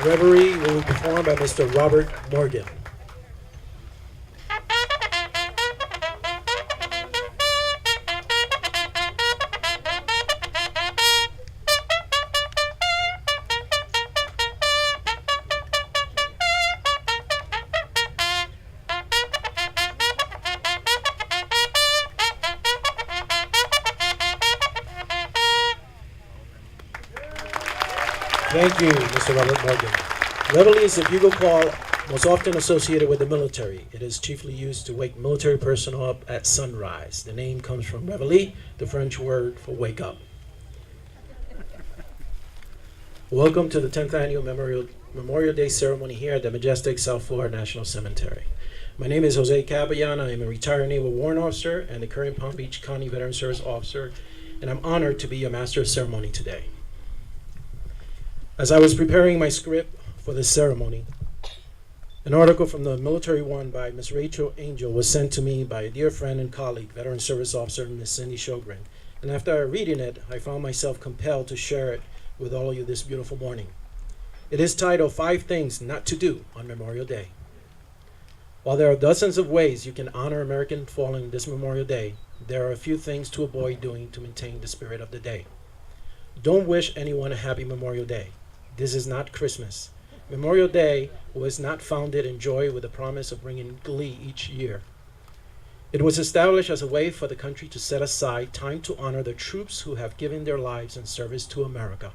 Reverie will be performed by Mr. Robert Morgan. Thank you, Mr. Robert Morgan. Reveille is a bugle call most often associated with the military. It is chiefly used to wake military personnel up at sunrise. The name comes from reveille, the French word for wake up. Welcome to the 10th Annual Memorial Day Ceremony here at the majestic South Florida National Cemetery. My name is Jose Capellan. I am a retired Naval Warrant Officer and the current Palm Beach County Veteran Service Officer, and I'm honored to be your Master of Ceremony today. As I was preparing my script for this ceremony, an article from the Military One by Ms. Rachel Angel was sent to me by a dear friend and colleague, Veteran Service Officer Ms. Cindy Shogren. And after reading it, I found myself compelled to share it with all of you this beautiful morning. It is titled 5 Things Not to Do on Memorial Day. While there are dozens of ways you can honor American fallen this Memorial Day, there are a few things to avoid doing to maintain the spirit of the day. Don't wish anyone a happy Memorial Day. This is not Christmas. Memorial Day was not founded in joy with the promise of bringing glee each year. It was established as a way for the country to set aside time to honor the troops who have given their lives in service to America.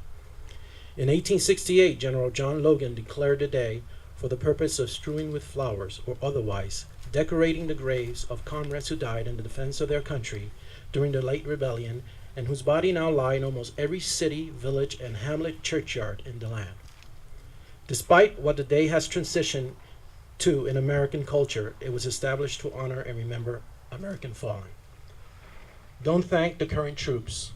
In 1868, General John Logan declared the day for the purpose of strewing with flowers or otherwise decorating the graves of comrades who died in the defense of their country during the late rebellion and whose body now lie in almost every city, village, and hamlet churchyard in the land. Despite what the day has transitioned to in American culture, it was established to honor and remember American fallen. Don't thank the current troops.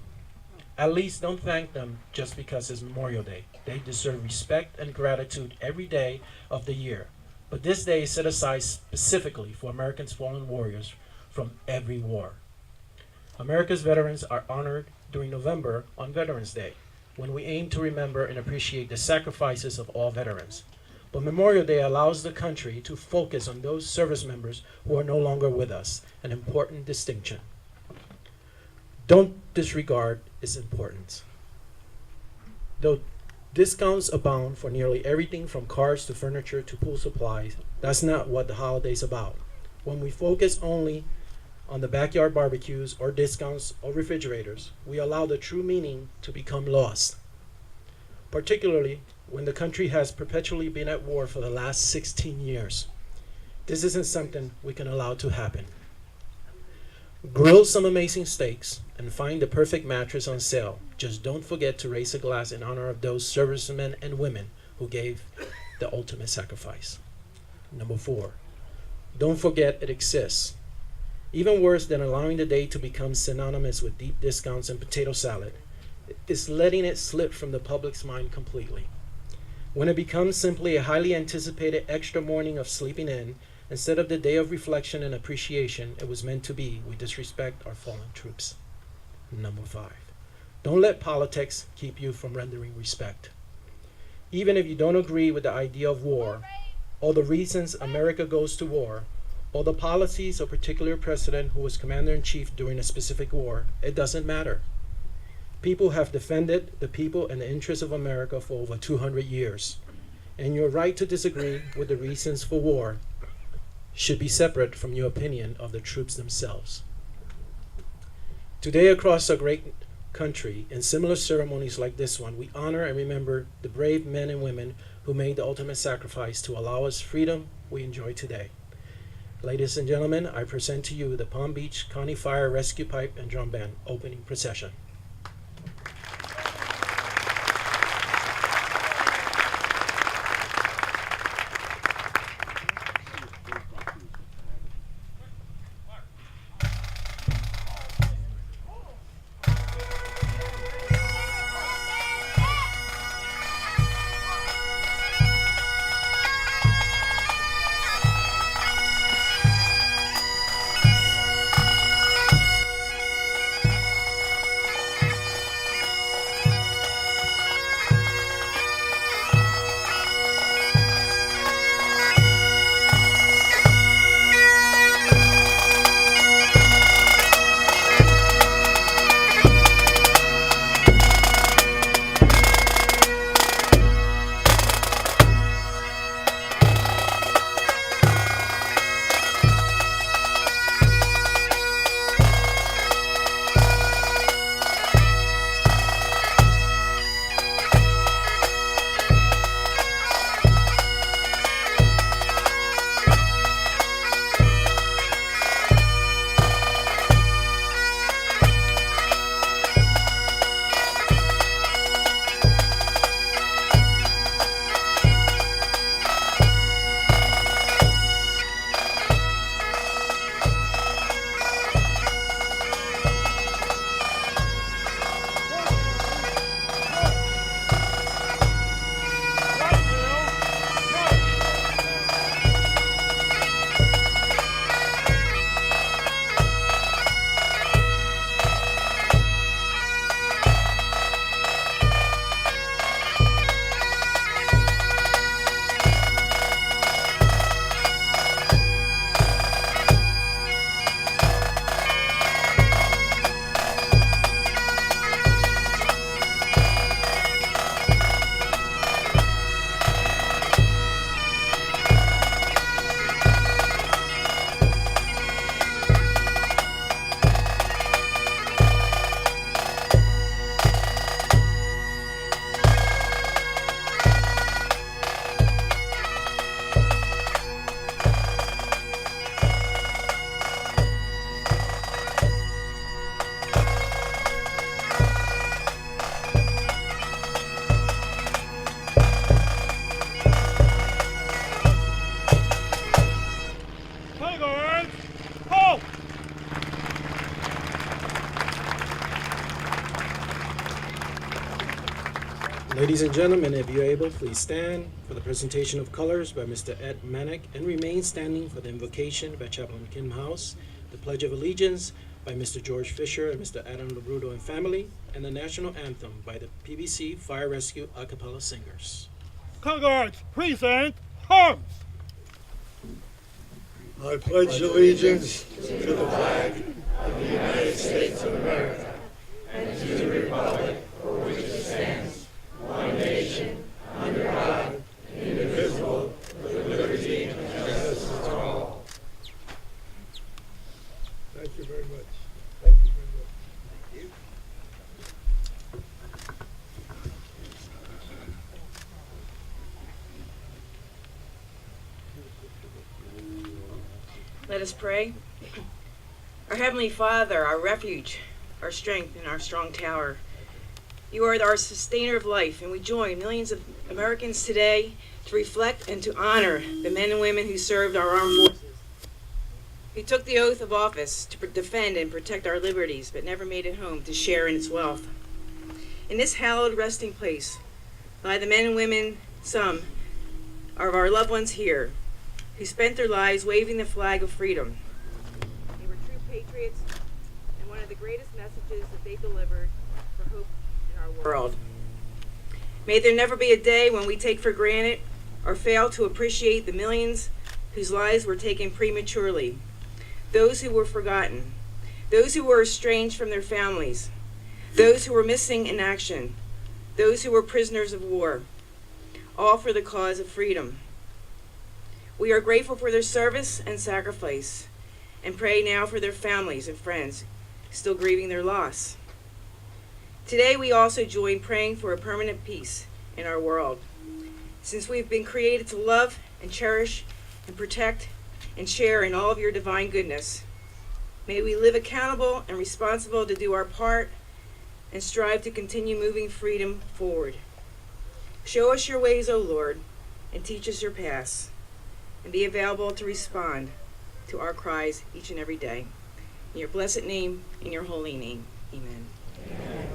At least don't thank them just because it's Memorial Day. They deserve respect and gratitude every day of the year. But this day is set aside specifically for Americans' fallen warriors from every war. America's veterans are honored during November on Veterans Day, when we aim to remember and appreciate the sacrifices of all veterans. But Memorial Day allows the country to focus on those service members who are no longer with us, an important distinction. Don't disregard its importance. Though discounts abound for nearly everything from cars to furniture to pool supplies, that's not what the holiday's about. When we focus only on the backyard barbecues or discounts or refrigerators, we allow the true meaning to become lost, particularly when the country has perpetually been at war for the last 16 years. This isn't something we can allow to happen. Grill some amazing steaks and find the perfect mattress on sale. Just don't forget to raise a glass in honor of those servicemen and women who gave the ultimate sacrifice. Number 4, don't forget it exists. Even worse than allowing the day to become synonymous with deep discounts and potato salad is letting it slip from the public's mind completely. When it becomes simply a highly anticipated extra morning of sleeping in, instead of the day of reflection and appreciation it was meant to be, we disrespect our fallen troops. Number 5, don't let politics keep you from rendering respect. Even if you don't agree with the idea of war, or the reasons America goes to war, or the policies of a particular president who was commander-in-chief during a specific war, it doesn't matter. People have defended the people and the interests of America for over 200 years, and your right to disagree with the reasons for war should be separate from your opinion of the troops themselves. Today across our great country, in similar ceremonies like this one, we honor and remember the brave men and women who made the ultimate sacrifice to allow us freedom we enjoy today. Ladies and gentlemen, I present to you the Palm Beach County Fire Rescue Pipe and Drum Band opening procession. Ladies and gentlemen, if you're able, please stand for the presentation of colors by Mr. Ed Manick and remain standing for the invocation by Chaplain Kim House, the Pledge of Allegiance by Mr. George Fisher and Mr. Adam Labruto and family, and the National Anthem by the PBC Fire Rescue Acapella Singers. Color Guards, present arms. I pledge allegiance to the flag of the United States of America and to the republic for which it stands, one nation, under God, indivisible, with liberty and justice for all. Thank you very much. Thank you very much. Thank you. Let us pray. Our Heavenly Father, our refuge, our strength, and our strong tower, you are our sustainer of life, and we join millions of Americans today to reflect and to honor the men and women who served our armed forces, who took the oath of office to defend and protect our liberties, but never made it home to share in its wealth. In this hallowed resting place lie the men and women, some of our loved ones here, who spent their lives waving the flag of freedom. They were true patriots, and one of the greatest messages that they delivered for hope in our world. May there never be a day when we take for granted or fail to appreciate the millions whose lives were taken prematurely, those who were forgotten, those who were estranged from their families, those who were missing in action, those who were prisoners of war, all for the cause of freedom. We are grateful for their service and sacrifice, and pray now for their families and friends still grieving their loss. Today we also join praying for a permanent peace in our world. Since we've been created to love and cherish and protect and share in all of your divine goodness, may we live accountable and responsible to do our part and strive to continue moving freedom forward. Show us your ways, O Lord, and teach us your paths, and be available to respond to our cries each and every day. In your blessed name, in your holy name, amen. Amen.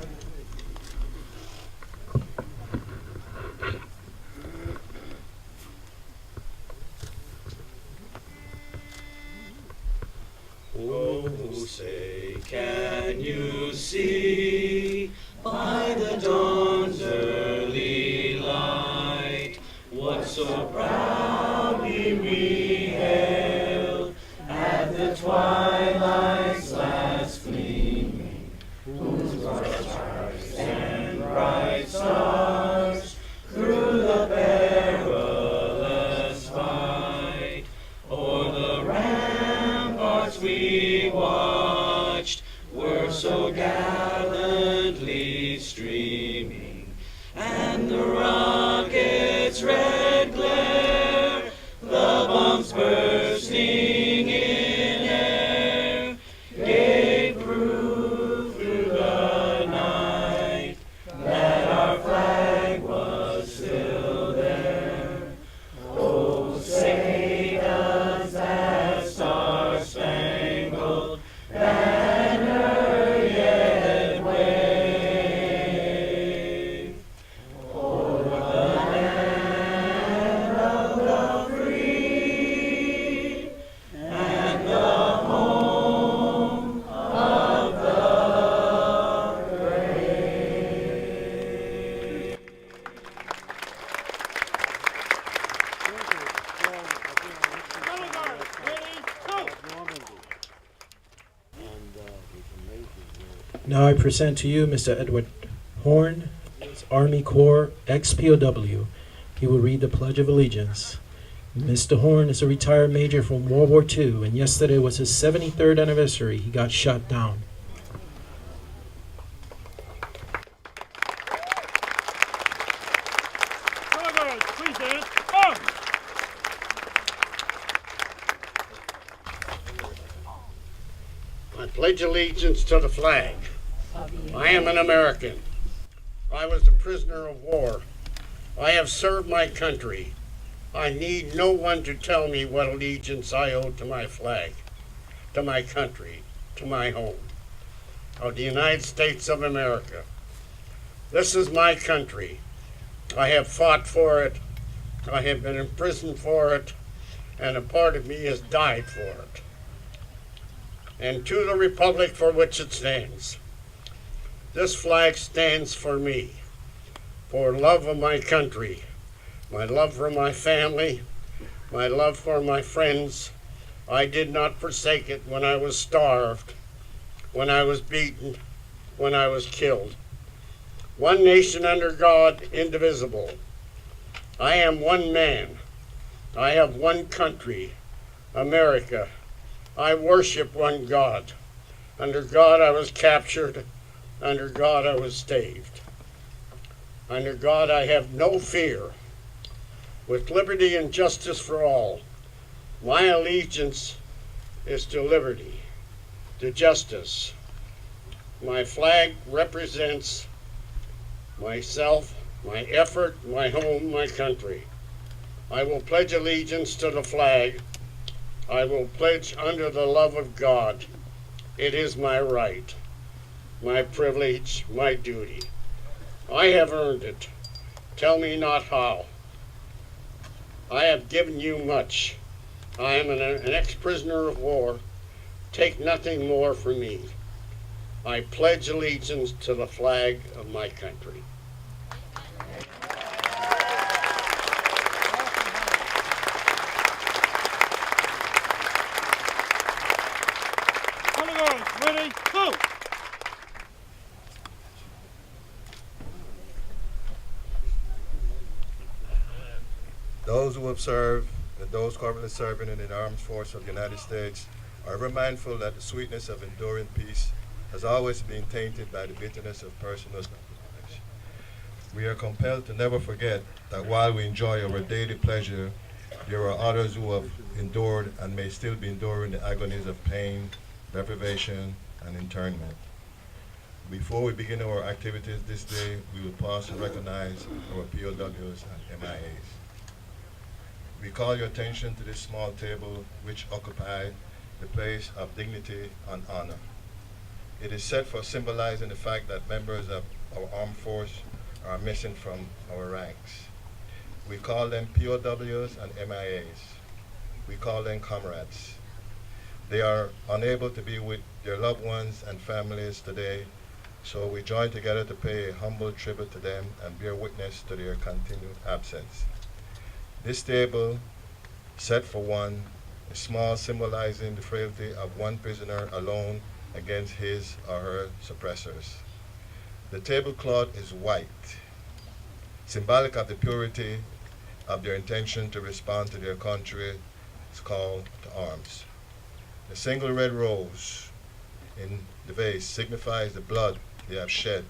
Oh, say, can you see by the dawn's early light what so proudly we hailed at the twilight's last gleaming, whose bright stars and bright stars through the perilous fight o'er the ramparts we watched were so gallantly streaming, and the rocket's red glare, the bombs bursting in air, gave proof through the night that our flag was still there. Oh, say does that star-spangled banner yet wave o'er the land of the free and the home of the brave? Color Guards, ready, go. Now I present to you Mr. Edward Horn, Army Corps, Ex-POW. He will read the Pledge of Allegiance. Mr. Horn is a retired major from World War II, and yesterday was his 73rd anniversary. He got shot down. Color Guards, present arms. I pledge allegiance to the flag. I am an American. I was a prisoner of war. I have served my country. I need no one to tell me what allegiance I owe to my flag, to my country, to my home, of the United States of America. This is my country, I have fought for it. I have been in prison for it. And a part of me has died for it. And to the republic for which it stands. This flag stands for me, for love of my country, my love for my family, my love for my friends. I did not forsake it when I was starved, when I was beaten, when I was killed. One nation under God, indivisible. I am one man. I have one country, America. I worship one God. Under God I was captured. Under God I was saved. Under God I have no fear. With liberty and justice for all, my allegiance is to liberty, to justice. My flag represents myself, my effort, my home, my country. I will pledge allegiance to the flag. I will pledge under the love of God. It is my right, my privilege, my duty. I have earned it. Tell me not how. I have given you much. I am an ex-prisoner of war. Take nothing more from me. I pledge allegiance to the flag of my country. Color guards, ready, go! Those who have served and those currently serving in the armed forces of the United States are ever mindful that the sweetness of enduring peace has always been tainted by the bitterness of personal sacrifice. We are compelled to never forget that while we enjoy our daily pleasure, there are others who have endured and may still be enduring the agonies of pain, deprivation, and internment. Before we begin our activities this day, we will pause to recognize our POWs and MIAs. We call your attention to this small table which occupies the place of dignity and honor. It is set for symbolizing the fact that members of our armed force are missing from our ranks. We call them POWs and MIAs. We call them comrades. They are unable to be with their loved ones and families today, so we join together to pay a humble tribute to them and bear witness to their continued absence. This table, set for one, is small, symbolizing the frailty of one prisoner alone against his or her suppressors. The tablecloth is white, symbolic of the purity of their intention to respond to their country's call to arms. The single red rose in the vase signifies the blood they have shed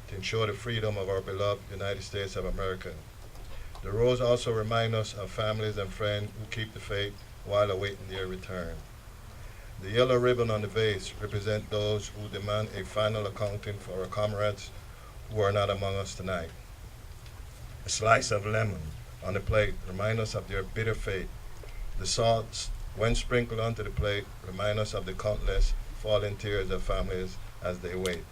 to ensure the freedom of our beloved United States of America. The rose also reminds us of families and friends who keep the faith while awaiting their return. The yellow ribbon on the vase represents those who demand a final accounting for our comrades who are not among us tonight. A slice of lemon on the plate reminds us of their bitter fate. The salts, when sprinkled onto the plate, remind us of the countless falling tears of families as they wait.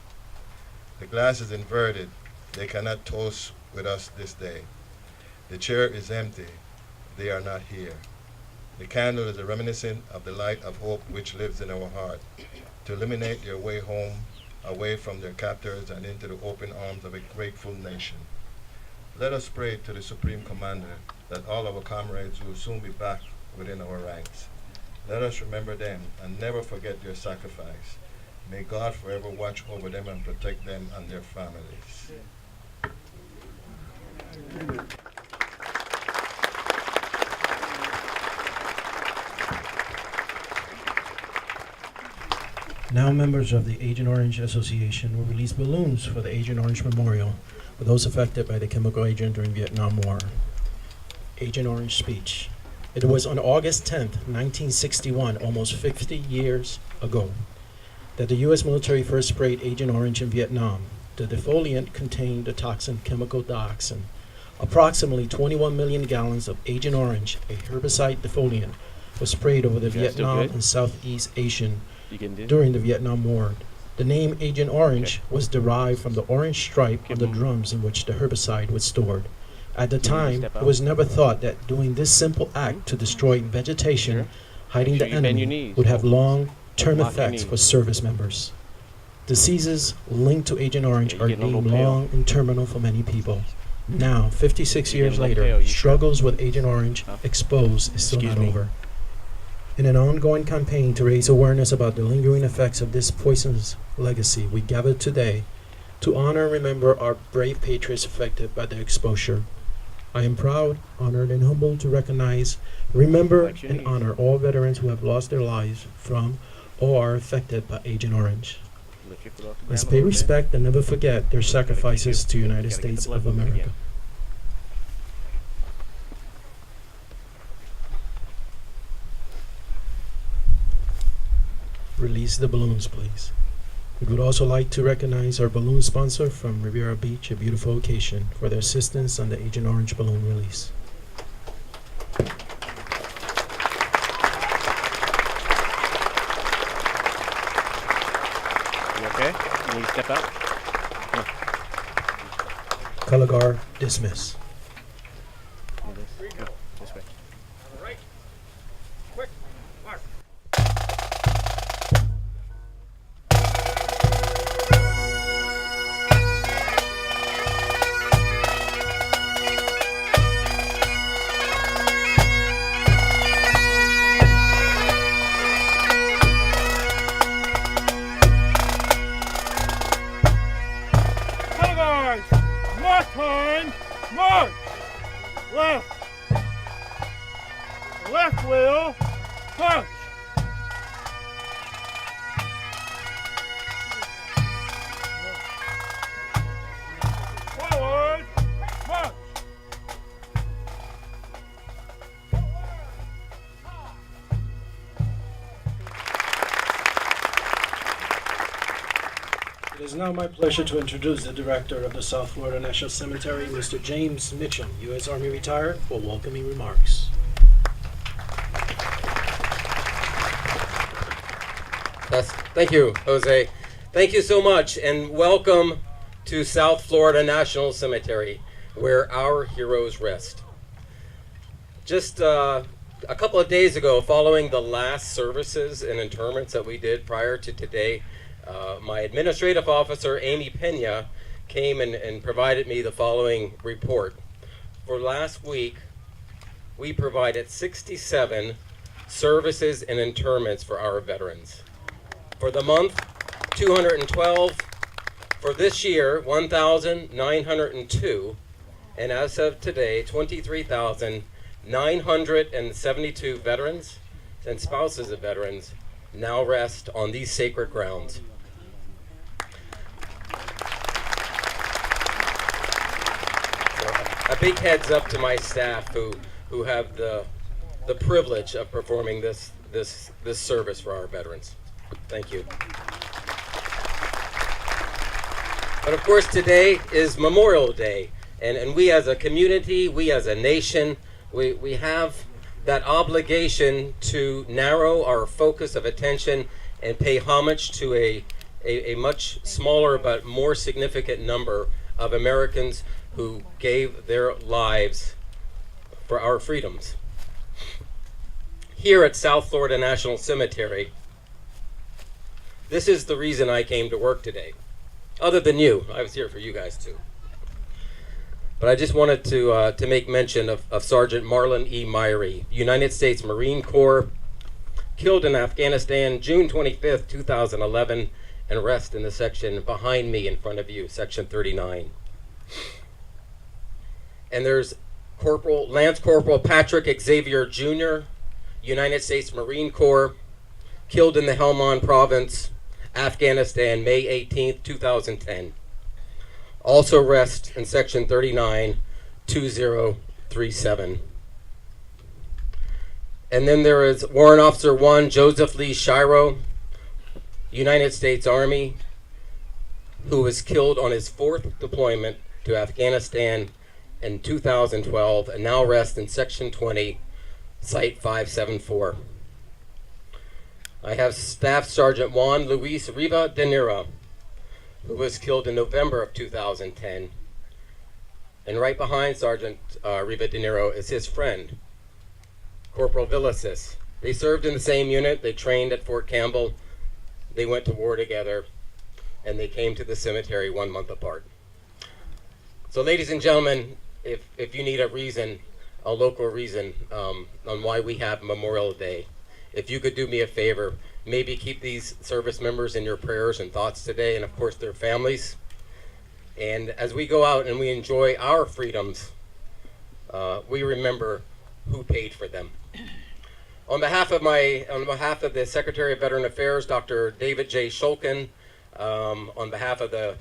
The glass is inverted. They cannot toast with us this day. The chair is empty. They are not here. The candle is a reminiscence of the light of hope which lives in our heart, to illuminate their way home, away from their captors and into the open arms of a grateful nation. Let us pray to the Supreme Commander that all our comrades will soon be back within our ranks. Let us remember them and never forget their sacrifice. May God forever watch over them and protect them and their families. Now members of the Agent Orange Association will release balloons for the Agent Orange Memorial for those affected by the chemical agent during Vietnam War. Agent Orange speech. It was on August 10th, 1961, almost 50 years ago, that the U.S. military first sprayed Agent Orange in Vietnam. The defoliant contained the toxin chemical dioxin. Approximately 21 million gallons of Agent Orange, a herbicide defoliant, was sprayed over the Vietnam and Southeast Asian during the Vietnam War. The name Agent Orange was derived from the orange stripe on the drums in which the herbicide was stored. At the time, it was never thought that doing this simple act to destroy vegetation, hiding the enemy, would have long-term effects for service members. Diseases linked to Agent Orange are deemed long and terminal for many people. Now, 56 years later, struggles with Agent Orange exposed is still not over. In an ongoing campaign to raise awareness about the lingering effects of this poisonous legacy, we gather today to honor and remember our brave patriots affected by the exposure. I am proud, honored, and humbled to recognize, remember, and honor all veterans who have lost their lives from or are affected by Agent Orange. Let's pay respect and never forget their sacrifices to the United States of America. Release the balloons, please. We would also like to recognize our balloon sponsor from Riviera Beach, a beautiful location, for their assistance on the Agent Orange balloon release. You okay? You need to step out? Color guard, dismiss. This way. Color guards, march time, march. Left. Left wheel, punch. Forward, march. It is now my pleasure to introduce the Director of the South Florida National Cemetery, Mr. James Mitchum, U.S. Army retired, for welcoming remarks. Thank you, Jose. Thank you so much, and welcome to South Florida National Cemetery, where our heroes rest. Just a couple of days ago, following the last services and interments that we did prior to today, my administrative officer, Amy Pena, came and provided me the following report. For last week, we provided 67 services and interments for our veterans. For the month, 212. For this year, 1,902. And as of today, 23,972 veterans and spouses of veterans now rest on these sacred grounds. A big heads up to my staff who have the privilege of performing this service for our veterans. Thank you. But of course, today is Memorial Day, and we as a community, we as a nation, we have that obligation to narrow our focus of attention and pay homage to a much smaller but more significant number of Americans who gave their lives for our freedoms. Here at South Florida National Cemetery, this is the reason I came to work today. Other than you, I was here for you guys too. But I just wanted to make mention of Sergeant Marlon E. Myrie, United States Marine Corps, killed in Afghanistan June 25th, 2011, and rest in the section behind me in front of you, section 39. And there's Lance Corporal Patrick Xavier Jr., United States Marine Corps, killed in the Helmand Province, Afghanistan, May 18th, 2010. Also rest in section 39, 2037. And then there is Warrant Officer 1, Joseph Lee Shiro, United States Army, who was killed on his 4th deployment to Afghanistan in 2012 and now rests in section 20, site 574. I have Staff Sergeant Juan Luis Riva de Niro, who was killed in November of 2010 And right behind Sergeant Riva De Niro is his friend, Corporal Villasis. They served in the same unit, they trained at Fort Campbell, they went to war together, and they came to the cemetery 1 month apart. So ladies and gentlemen, if you need a reason, a local reason on why we have Memorial Day, if you could do me a favor, maybe keep these service members in your prayers and thoughts today, and of course their families. And as we go out and we enjoy our freedoms, we remember who paid for them. On behalf of the Secretary of Veteran Affairs, Dr. David J. Shulkin, on behalf of the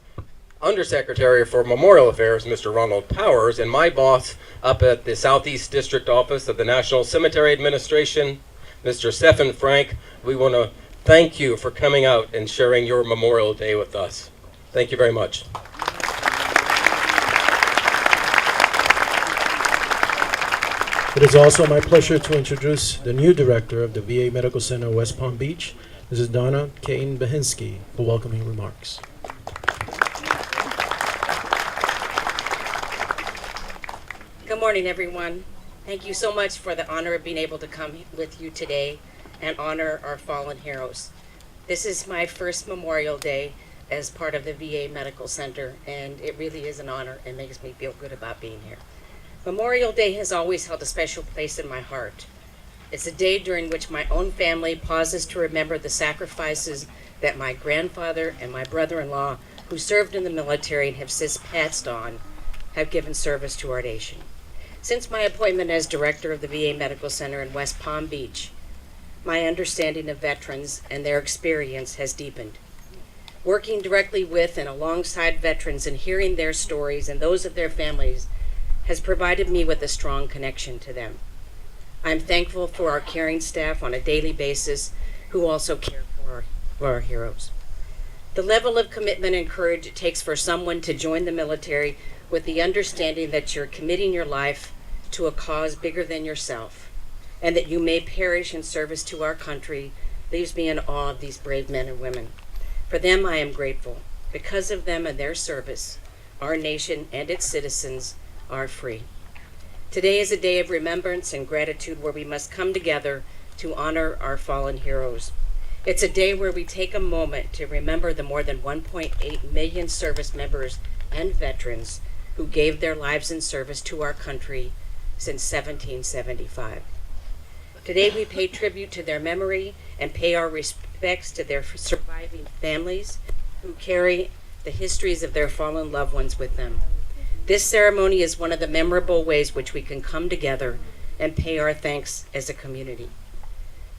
Undersecretary for Memorial Affairs, Mr. Ronald Powers, and my boss up at the Southeast District Office of the National Cemetery Administration, Mr. Stephen Frank, we want to thank you for coming out and sharing your Memorial Day with us. Thank you very much. It is also my pleasure to introduce the new director of the VA Medical Center West Palm Beach, Mrs. Donna Katen-Bahensky, for welcoming remarks. Good morning, everyone. Thank you so much for the honor of being able to come with you today and honor our fallen heroes. This is my first Memorial Day as part of the VA Medical Center, and it really is an honor and makes me feel good about being here. Memorial Day has always held a special place in my heart. It's a day during which my own family pauses to remember the sacrifices that my grandfather and my brother-in-law, who served in the military and have since passed on, have given service to our nation. Since my appointment as director of the VA Medical Center in West Palm Beach, my understanding of veterans and their experience has deepened. Working directly with and alongside veterans and hearing their stories and those of their families has provided me with a strong connection to them. I'm thankful for our caring staff on a daily basis who also care for our heroes. The level of commitment and courage it takes for someone to join the military with the understanding that you're committing your life to a cause bigger than yourself, and that you may perish in service to our country, leaves me in awe of these brave men and women. For them, I am grateful. Because of them and their service, our nation and its citizens are free. Today is a day of remembrance and gratitude where we must come together to honor our fallen heroes. It's a day where we take a moment to remember the more than 1.8 million service members and veterans who gave their lives in service to our country since 1775. Today we pay tribute to their memory and pay our respects to their surviving families who carry the histories of their fallen loved ones with them. This ceremony is one of the memorable ways which we can come together and pay our thanks as a community.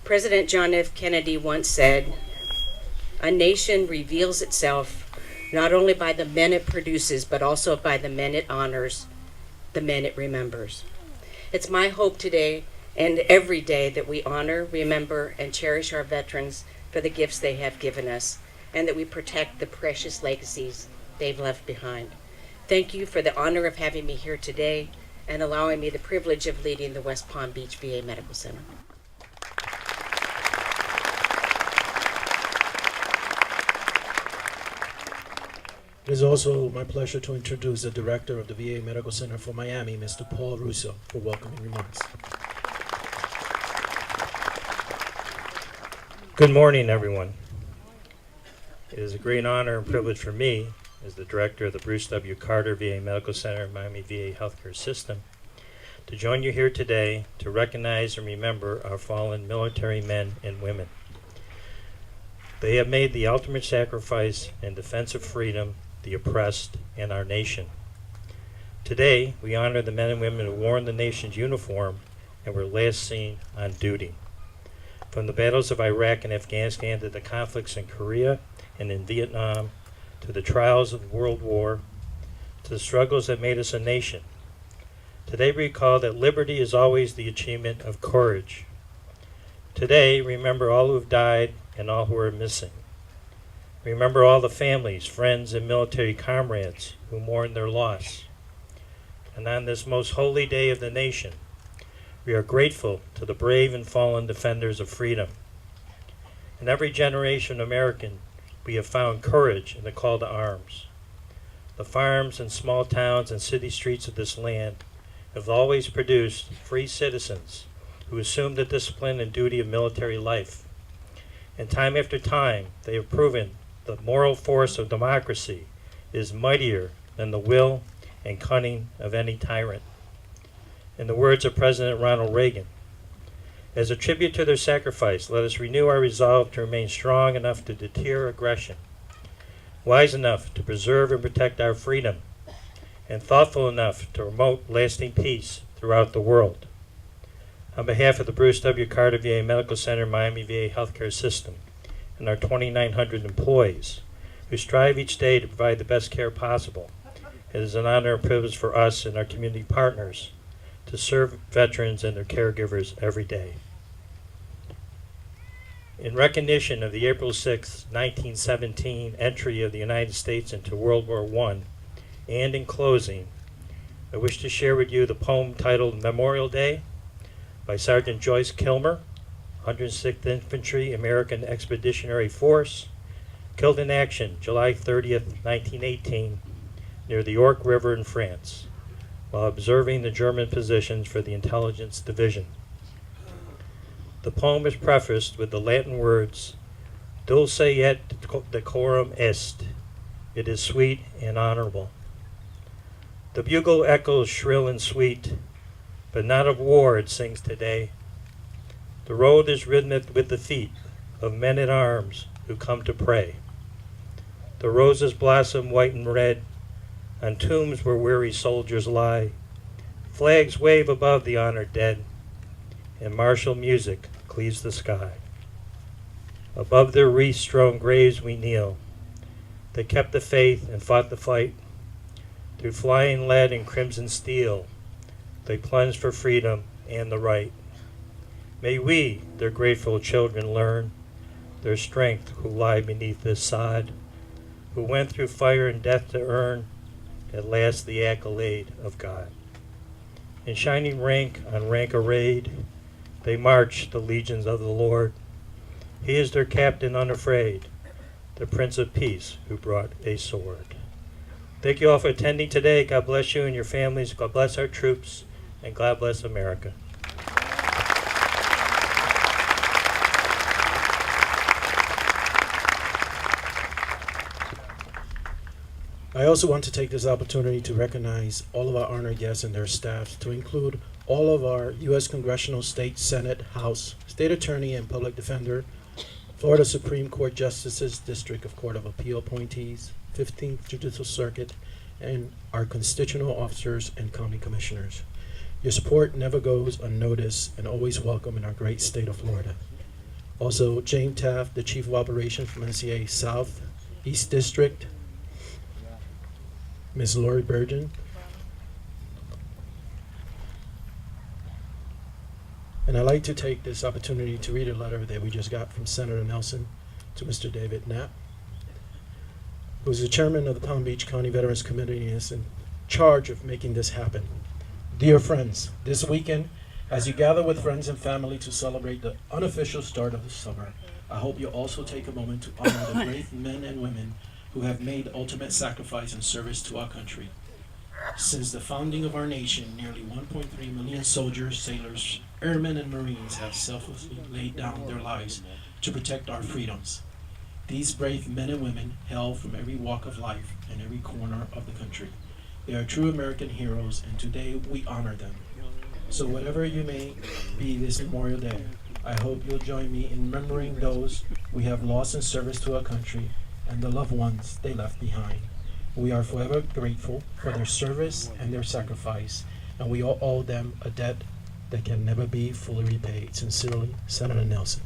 President John F. Kennedy once said, "A nation reveals itself not only by the men it produces, but also by the men it honors, the men it remembers." It's my hope today and every day that we honor, remember, and cherish our veterans for the gifts they have given us, and that we protect the precious legacies they've left behind. Thank you for the honor of having me here today and allowing me the privilege of leading the West Palm Beach VA Medical Center. It is also my pleasure to introduce the director of the VA Medical Center for Miami, Mr. Paul Russo, for welcoming remarks. Good morning, everyone. It is a great honor and privilege for me, as the director of the Bruce W. Carter VA Medical Center and Miami VA Healthcare System, to join you here today to recognize and remember our fallen military men and women. They have made the ultimate sacrifice in defense of freedom, the oppressed, and our nation. Today, we honor the men and women who wore the nation's uniform and were last seen on duty. From the battles of Iraq and Afghanistan to the conflicts in Korea and in Vietnam, to the trials of World War, to the struggles that made us a nation. Today we recall that liberty is always the achievement of courage. Today, remember all who have died and all who are missing. Remember all the families, friends, and military comrades who mourn their loss. And on this most holy day of the nation, we are grateful to the brave and fallen defenders of freedom. In every generation of American, we have found courage in the call to arms. the farms and small towns and city streets of this land have always produced free citizens who assume the discipline and duty of military life. And time after time, they have proven the moral force of democracy is mightier than the will and cunning of any tyrant. In the words of President Ronald Reagan, as a tribute to their sacrifice, let us renew our resolve to remain strong enough to deter aggression, wise enough to preserve and protect our freedom, and thoughtful enough to promote lasting peace throughout the world. On behalf of the Bruce W. Carter VA Medical Center, Miami VA Healthcare System, and our 2,900 employees who strive each day to provide the best care possible, it is an honor and privilege for us and our community partners to serve veterans and their caregivers every day. In recognition of the April 6, 1917 entry of the United States into World War I, and in closing, I wish to share with you the poem titled Memorial Day by Sergeant Joyce Kilmer, 106th Infantry, American Expeditionary Force, killed in action July 30th, 1918, near the York River in France, while observing the German positions for the Intelligence Division. The poem is prefaced with the Latin words, Dulce et decorum est, it is sweet and honorable. The bugle echoes shrill and sweet, but not of war it sings today. The road is rhythmic with the feet of men at arms who come to pray. The roses blossom white and red on tombs where weary soldiers lie. Flags wave above the honored dead, and martial music cleaves the sky. Above their wreath-strewn graves we kneel. They kept the faith and fought the fight. Through flying lead and crimson steel, they plunged for freedom and the right. May we, their grateful children, learn their strength who lie beneath this sod, who went through fire and death to earn at last the accolade of God. In shining rank on rank arrayed, they march the legions of the Lord. He is their captain unafraid, the Prince of Peace who brought a sword. Thank you all for attending today. God bless you and your families. God bless our troops, and God bless America. I also want to take this opportunity to recognize all of our honored guests and their staffs, to include all of our U.S. Congressional, State, Senate, House, State Attorney, and Public Defender, Florida Supreme Court Justices, District of Court of Appeal appointees, 15th Judicial Circuit, and our constitutional officers and county commissioners. Your support never goes unnoticed and always welcome in our great state of Florida. Also, James Taft, the Chief of Operations from NCA South, East District, Ms. Lori Burgeon, and I'd like to take this opportunity to read a letter that we just got from Senator Nelson to Mr. David Knapp, who is the chairman of the Palm Beach County Veterans Committee and is in charge of making this happen. Dear friends, this weekend, as you gather with friends and family to celebrate the unofficial start of the summer, I hope you also take a moment to honor the brave men and women who have made the ultimate sacrifice in service to our country. Since the founding of our nation, nearly 1.3 million soldiers, sailors, airmen, and Marines have selflessly laid down their lives to protect our freedoms. These brave men and women hail from every walk of life and every corner of the country. They are true American heroes, and today we honor them. So whatever you may be this Memorial Day, I hope you'll join me in remembering those we have lost in service to our country and the loved ones they left behind. We are forever grateful for their service and their sacrifice, and we all owe them a debt that can never be fully repaid. Sincerely, Senator Nelson.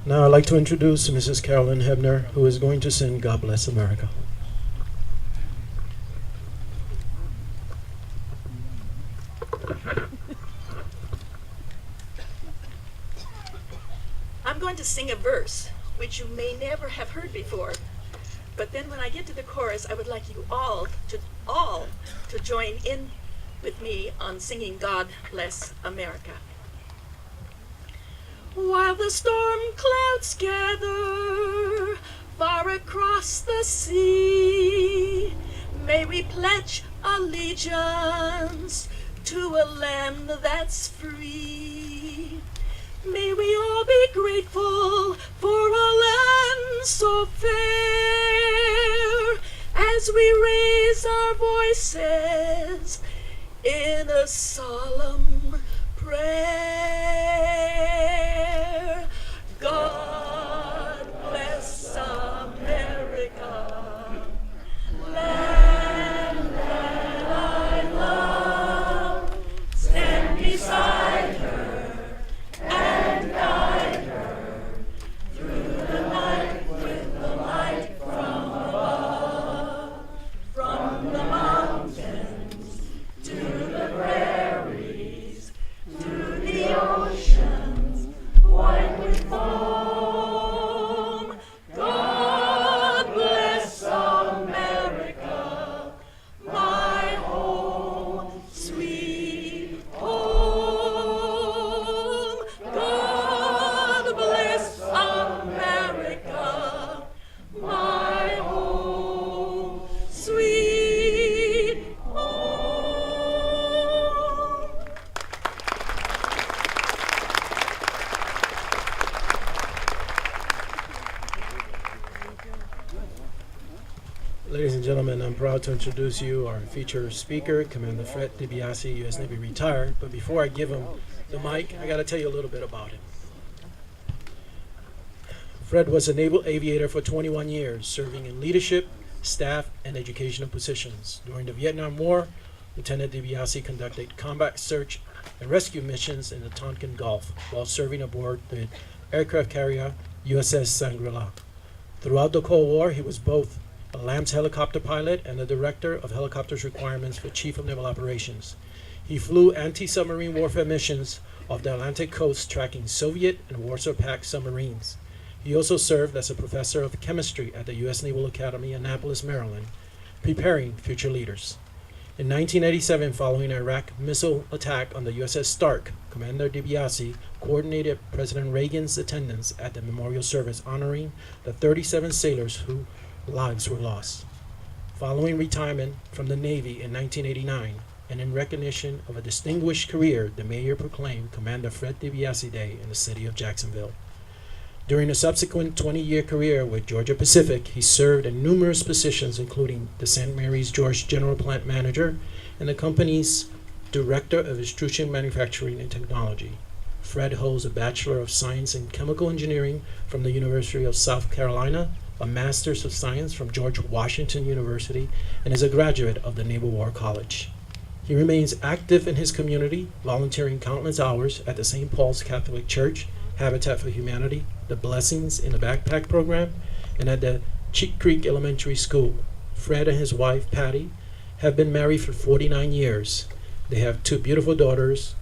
Now I'd like to introduce Mrs. Carolyn Hebner, who is going to sing God Bless America. I'm going to sing a verse, which you may never have heard before, but then when I get to the chorus, I would like you all to join in with me on singing God Bless America. while the storm clouds gather far across the sea. May we pledge allegiance to a land that's free. May we all be grateful for a land so fair, as we raise our voices in a solemn prayer. God bless America, land that I love. Stand beside her and guide her through the night with the light from above. From the mountains to the prairies, to the oceans white with foam. God bless America, my home, sweet home. God bless America, my home, sweet home. Ladies and gentlemen, I'm proud to introduce you our featured speaker, Commander Fred DiBiase, U.S. Navy retired. But before I give him the mic, I got to tell you a little bit about him. Fred was a naval aviator for 21 years, serving in leadership, staff, and educational positions. During the Vietnam War, Lieutenant DiBiase conducted combat search and rescue missions in the Tonkin Gulf while serving aboard the aircraft carrier USS Shangri-La. Throughout the Cold War, he was both a LAMS helicopter pilot and the director of helicopters requirements for Chief of Naval Operations. He flew anti-submarine warfare missions off the Atlantic coast tracking Soviet and Warsaw Pact submarines. He also served as a professor of chemistry at the U.S. Naval Academy, Annapolis, Maryland, preparing future leaders. In 1987, following an Iraq missile attack on the USS Stark, Commander DiBiase coordinated President Reagan's attendance at the memorial service honoring the 37 sailors whose lives were lost. Following retirement from the Navy in 1989, and in recognition of a distinguished career, the mayor proclaimed Commander Fred DiBiase Day in the city of Jacksonville. During a subsequent 20-year career with Georgia Pacific, he served in numerous positions, including the St. Mary's George General Plant Manager and the company's Director of Extrusion Manufacturing and Technology. Fred holds a Bachelor of Science in Chemical Engineering from the University of South Carolina, a Master's of Science from George Washington University, and is a graduate of the Naval War College. He remains active in his community, volunteering countless hours at the St. Paul's Catholic Church, Habitat for Humanity, the Blessings in the Backpack Program, and at the Cheek Creek Elementary School. Fred and his wife, Patty, have been married for 49 years. They have 2 beautiful daughters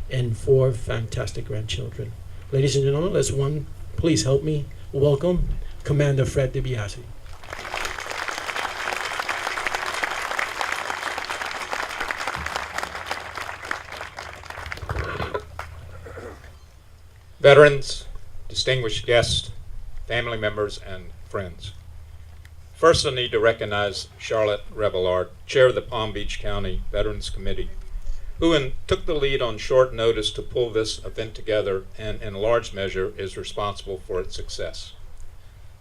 and 4 fantastic grandchildren. Ladies and gentlemen, please help me welcome Commander Fred DiBiase. Veterans, distinguished guests, family members, and friends. First, I need to recognize Charlotte Rebillard, Chair of the Palm Beach County Veterans Committee, who took the lead on short notice to pull this event together and in large measure is responsible for its success.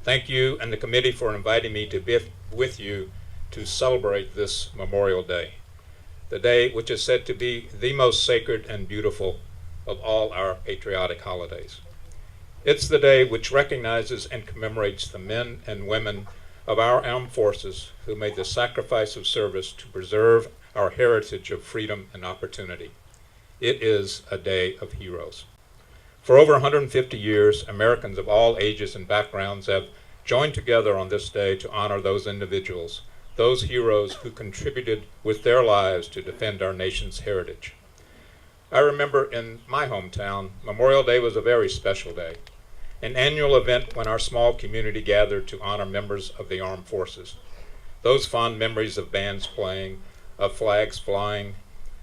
Thank you and the committee for inviting me to be with you to celebrate this Memorial Day, the day which is said to be the most sacred and beautiful of all our patriotic holidays. It's the day which recognizes and commemorates the men and women of our armed forces who made the sacrifice of service to preserve our heritage of freedom and opportunity. It is a day of heroes. For over 150 years, Americans of all ages and backgrounds have joined together on this day to honor those individuals, those heroes who contributed with their lives to defend our nation's heritage. I remember in my hometown, Memorial Day was a very special day, an annual event when our small community gathered to honor members of the armed forces. Those fond memories of bands playing, of flags flying,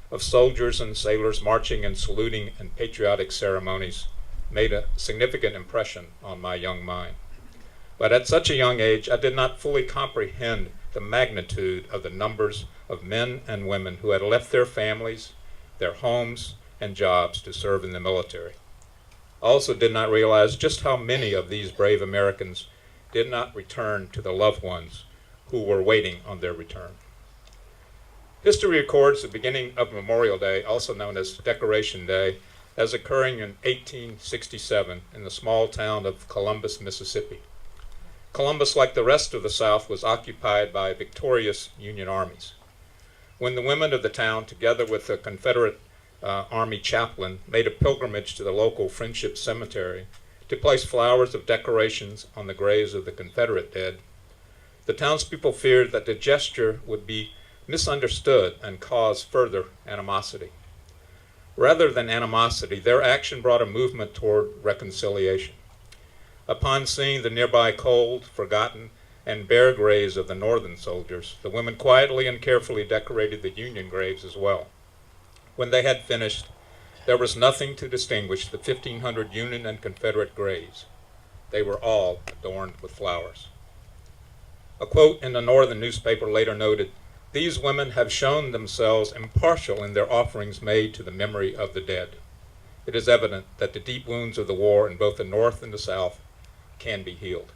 of soldiers and sailors marching and saluting in patriotic ceremonies made a significant impression on my young mind. But at such a young age, I did not fully comprehend the magnitude of the numbers of men and women who had left their families, their homes, and jobs to serve in the military. I also did not realize just how many of these brave Americans did not return to the loved ones who were waiting on their return. History records the beginning of Memorial Day, also known as Decoration Day, as occurring in 1867 in the small town of Columbus, Mississippi. Columbus, like the rest of the South, was occupied by victorious Union armies. When the women of the town, together with the Confederate Army chaplain, made a pilgrimage to the local Friendship Cemetery to place flowers of decorations on the graves of the Confederate dead, the townspeople feared that the gesture would be misunderstood and cause further animosity. Rather than animosity, their action brought a movement toward reconciliation. Upon seeing the nearby cold, forgotten, and bare graves of the Northern soldiers, the women quietly and carefully decorated the Union graves as well. When they had finished, there was nothing to distinguish the 1,500 Union and Confederate graves. They were all adorned with flowers. A quote in a Northern newspaper later noted, "These women have shown themselves impartial in their offerings made to the memory of the dead. It is evident that the deep wounds of the war in both the North and the South can be healed."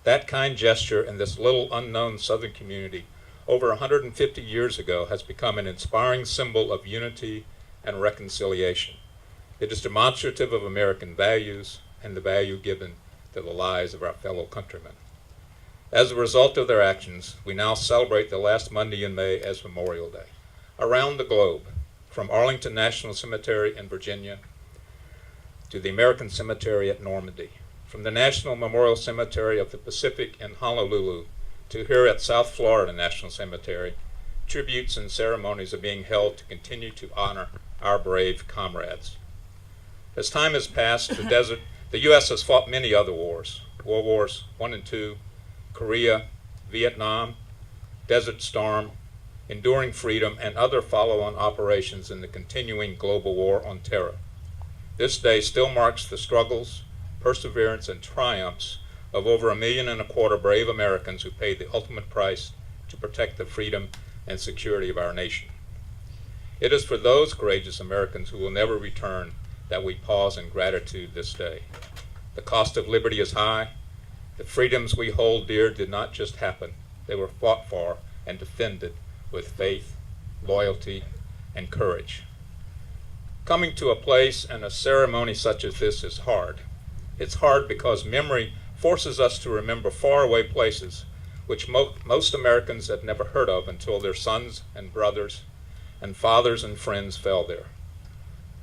That kind gesture in this little unknown Southern community over 150 years ago has become an inspiring symbol of unity and reconciliation. It is demonstrative of American values and the value given to the lives of our fellow countrymen. As a result of their actions, we now celebrate the last Monday in May as Memorial Day. Around the globe, from Arlington National Cemetery in Virginia to the American Cemetery at Normandy, from the National Memorial Cemetery of the Pacific in Honolulu to here at South Florida National Cemetery, tributes and ceremonies are being held to continue to honor our brave comrades. As time has passed, the U.S. has fought many other wars, World Wars I and II, Korea, Vietnam, Desert Storm, Enduring Freedom, and other follow-on operations in the continuing global war on terror. This day still marks the struggles, perseverance, and triumphs of over 1.25 million brave Americans who paid the ultimate price to protect the freedom and security of our nation. It is for those courageous Americans who will never return that we pause in gratitude this day. The cost of liberty is high. The freedoms we hold dear did not just happen. They were fought for and defended with faith, loyalty, and courage. Coming to a place and a ceremony such as this is hard. It's hard because memory forces us to remember faraway places which most Americans had never heard of until their sons and brothers and fathers and friends fell there.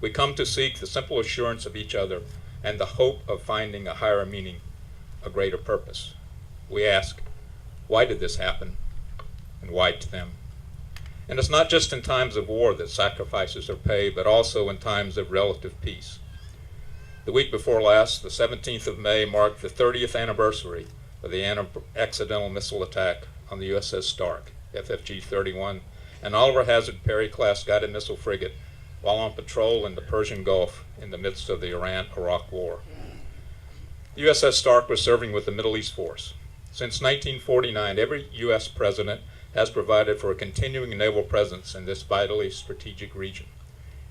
We come to seek the simple assurance of each other and the hope of finding a higher meaning, a greater purpose. We ask, why did this happen, and why to them? And it's not just in times of war that sacrifices are paid, but also in times of relative peace. The week before last, the 17th of May, marked the 30th anniversary of the accidental missile attack on the USS Stark, FFG-31, an Oliver Hazard Perry-class guided missile frigate while on patrol in the Persian Gulf in the midst of the Iran-Iraq War. The USS Stark was serving with the Middle East Force. Since 1949, every U.S. president has provided for a continuing naval presence in this vitally strategic region.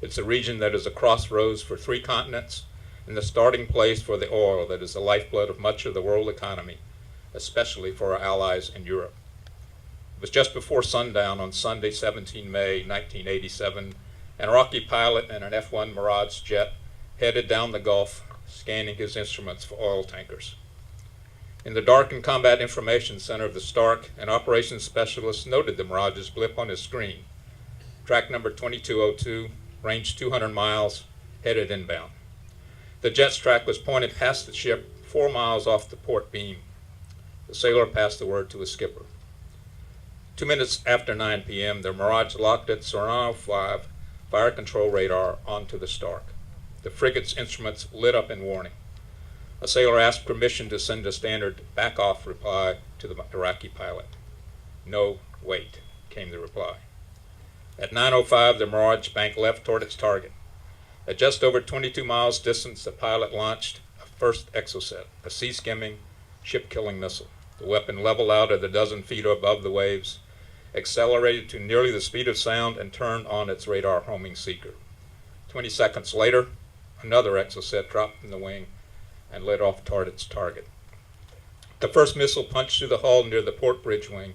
It's a region that is a crossroads for 3 continents and the starting place for the oil that is the lifeblood of much of the world economy, especially for our allies in Europe. It was just before sundown on Sunday, 17 May 1987, an Iraqi pilot in an F-1 Mirage jet headed down the Gulf, scanning his instruments for oil tankers. In the Darkened Combat Information Center of the Stark, an operations specialist noted the Mirage's blip on his screen. Track number 2202, range 200 miles, headed inbound. The jet's track was pointed past the ship 4 miles off the port beam. The sailor passed the word to his skipper. 2 minutes after 9 p.m., the Mirage locked its Sorano 5 fire control radar onto the Stark. The frigate's instruments lit up in warning. A sailor asked permission to send a standard back-off reply to the Iraqi pilot. "No, wait," came the reply. At 9:05, the Mirage banked left toward its target. At just over 22 miles distance, the pilot launched a first exocet, a sea-skimming, ship-killing missile. The weapon leveled out at a dozen feet above the waves, accelerated to nearly the speed of sound, and turned on its radar homing seeker. 20 seconds later, another exocet dropped from the wing and lit off toward its target. The first missile punched through the hull near the port bridge wing,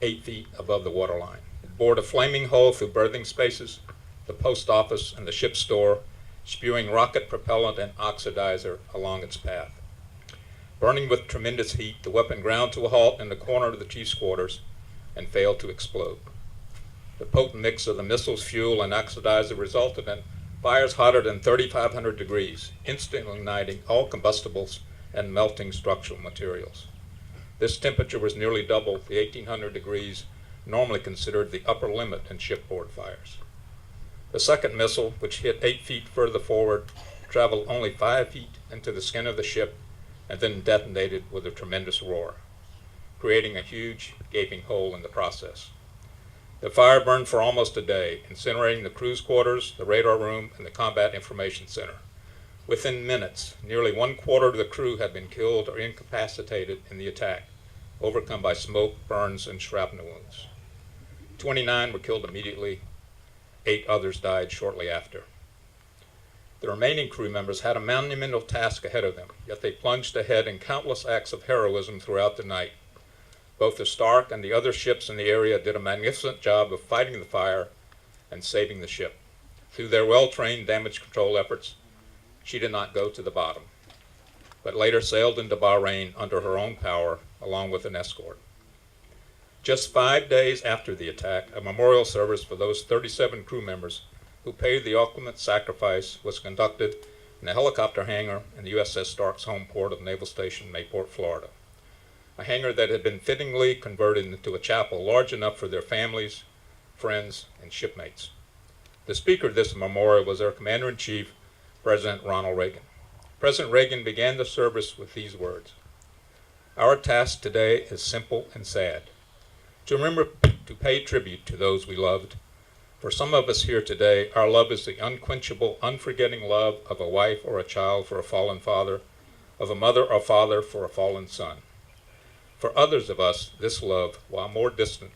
8 feet above the waterline. It bored a flaming hole through berthing spaces, the post office, and the ship's store, spewing rocket propellant and oxidizer along its path. Burning with tremendous heat, the weapon ground to a halt in the corner of the chief's quarters and failed to explode. The potent mix of the missile's fuel and oxidizer resulted in fires hotter than 3,500 degrees, instantly igniting all combustibles and melting structural materials. This temperature was nearly double the 1,800 degrees normally considered the upper limit in shipboard fires. The second missile, which hit 8 feet further forward, traveled only 5 feet into the skin of the ship and then detonated with a tremendous roar, creating a huge gaping hole in the process. The fire burned for almost a day, incinerating the crew's quarters, the radar room, and the combat information center. Within minutes, nearly 1/4 of the crew had been killed or incapacitated in the attack, overcome by smoke, burns, and shrapnel wounds. 29 were killed immediately. 8 others died shortly after. The remaining crew members had a monumental task ahead of them, yet they plunged ahead in countless acts of heroism throughout the night. Both the Stark and the other ships in the area did a magnificent job of fighting the fire and saving the ship. Through their well-trained damage control efforts, she did not go to the bottom, but later sailed into Bahrain under her own power, along with an escort. Just 5 days after the attack, a memorial service for those 37 crew members who paid the ultimate sacrifice was conducted in a helicopter hangar in the USS Stark's home port of Naval Station Mayport, Florida, a hangar that had been fittingly converted into a chapel large enough for their families, friends, and shipmates. The speaker of this memorial was our Commander-in-Chief, President Ronald Reagan. President Reagan began the service with these words: "Our task today is simple and sad, to remember to pay tribute to those we loved. For some of us here today, our love is the unquenchable, unforgetting love of a wife or a child for a fallen father, of a mother or father for a fallen son. For others of us, this love, while more distant,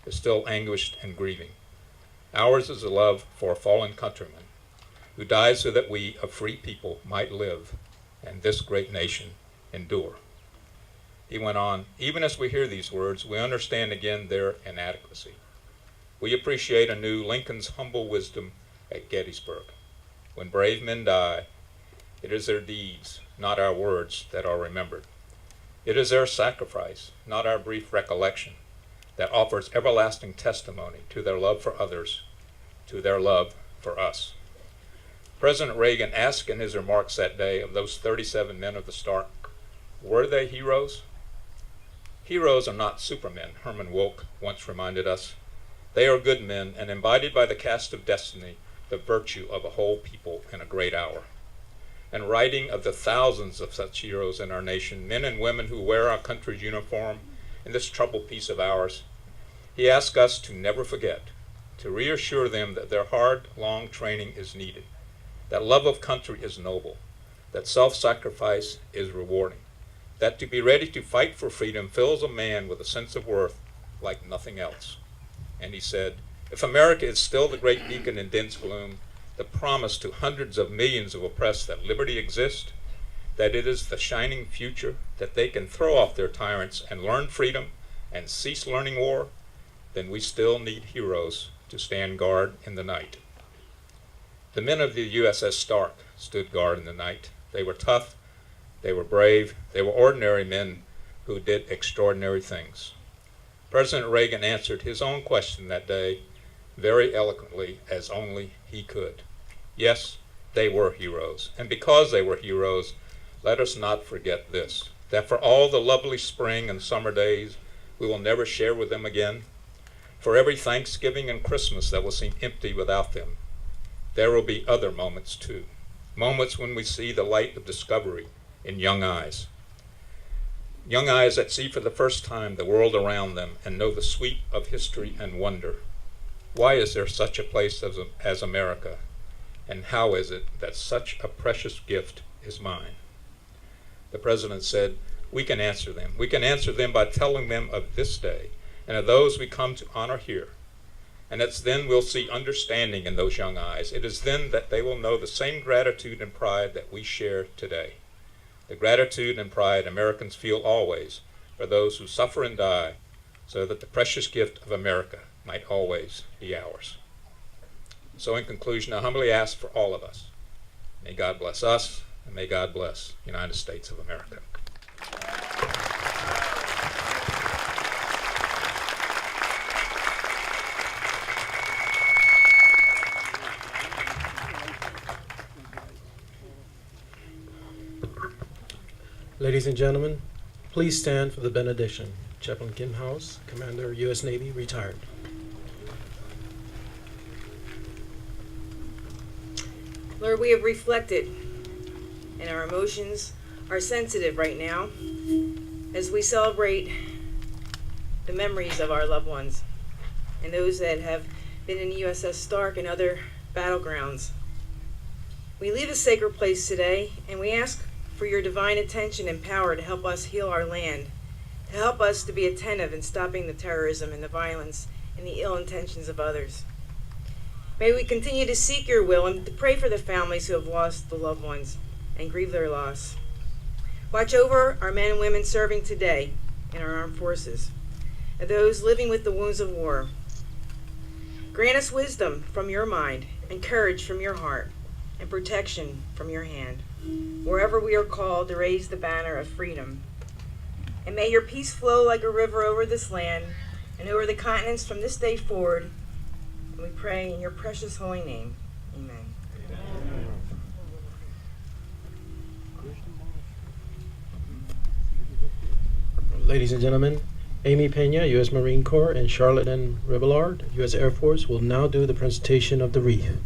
is still anguished and grieving. Ours is a love for a fallen countryman who died so that we, a free people, might live and this great nation endure." He went on, "Even as we hear these words, we understand again their inadequacy. We appreciate anew Lincoln's humble wisdom at Gettysburg. When brave men die, it is their deeds, not our words, that are remembered. It is their sacrifice, not our brief recollection, that offers everlasting testimony to their love for others, to their love for us." President Reagan asked in his remarks that day of those 37 men of the Stark, were they heroes? Heroes are not supermen, Herman Wouk once reminded us. They are good men and embodied by the cast of destiny the virtue of a whole people in a great hour. And writing of the thousands of such heroes in our nation, men and women who wear our country's uniform in this troubled peace of ours, he asks us to never forget, to reassure them that their hard, long training is needed, that love of country is noble, that self-sacrifice is rewarding, that to be ready to fight for freedom fills a man with a sense of worth like nothing else. And he said, if America is still the great beacon in dense gloom, the promise to hundreds of millions of oppressed that liberty exists, that it is the shining future, that they can throw off their tyrants and learn freedom and cease learning war, then we still need heroes to stand guard in the night. The men of the USS Stark stood guard in the night. They were tough, they were brave, they were ordinary men who did extraordinary things. President Reagan answered his own question that day very eloquently, as only he could. Yes, they were heroes, and because they were heroes, let us not forget this, that for all the lovely spring and summer days we will never share with them again, for every Thanksgiving and Christmas that will seem empty without them, there will be other moments too, moments when we see the light of discovery in young eyes that see for the first time the world around them and know the sweep of history and wonder. Why is there such a place as America? And how is it that such a precious gift is mine? The President said, we can answer them. We can answer them by telling them of this day and of those we come to honor here. And it's then we'll see understanding in those young eyes. It is then that they will know the same gratitude and pride that we share today. The gratitude and pride Americans feel always for those who suffer and die so that the precious gift of America might always be ours. So in conclusion, I humbly ask for all of us, may God bless us, and may God bless the United States of America. Ladies and gentlemen, please stand for the benediction. Chaplain Kim House, Commander, U.S. Navy, retired. Lord, we have reflected, and our emotions are sensitive right now as we celebrate the memories of our loved ones and those that have been in USS Stark and other battlegrounds. We leave a sacred place today, and we ask for your divine attention and power to help us heal our land, to help us to be attentive in stopping the terrorism and the violence and the ill intentions of others. May we continue to seek your will and to pray for the families who have lost the loved ones and grieve their loss. Watch over our men and women serving today in our armed forces and those living with the wounds of war. Grant us wisdom from your mind and courage from your heart and protection from your hand, wherever we are called to raise the banner of freedom. And may your peace flow like a river over this land and over the continents from this day forward. And we pray in your precious holy name. Amen. Ladies and gentlemen, Amy Pena, U.S. Marine Corps, and Charlotte N. Rebillard, U.S. Air Force, will now do the presentation of the wreath.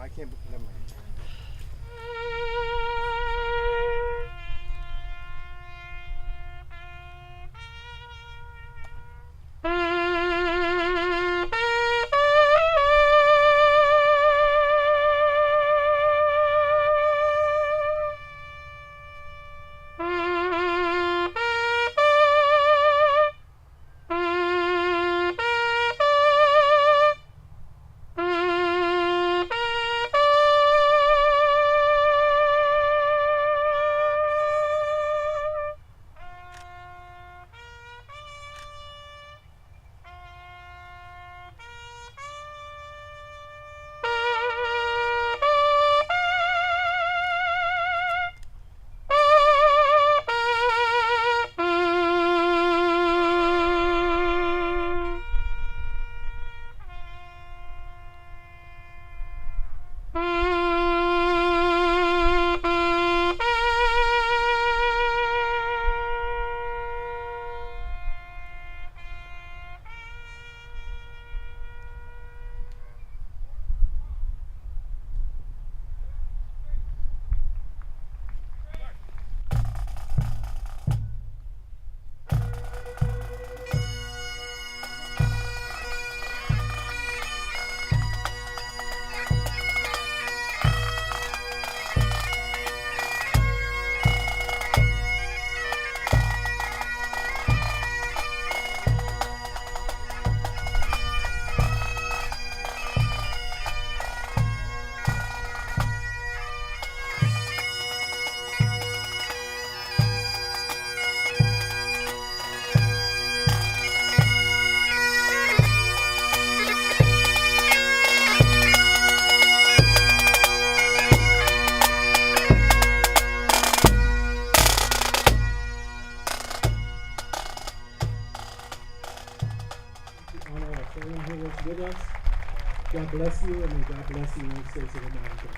I can't, never mind. bless you, and may God bless the United States of America.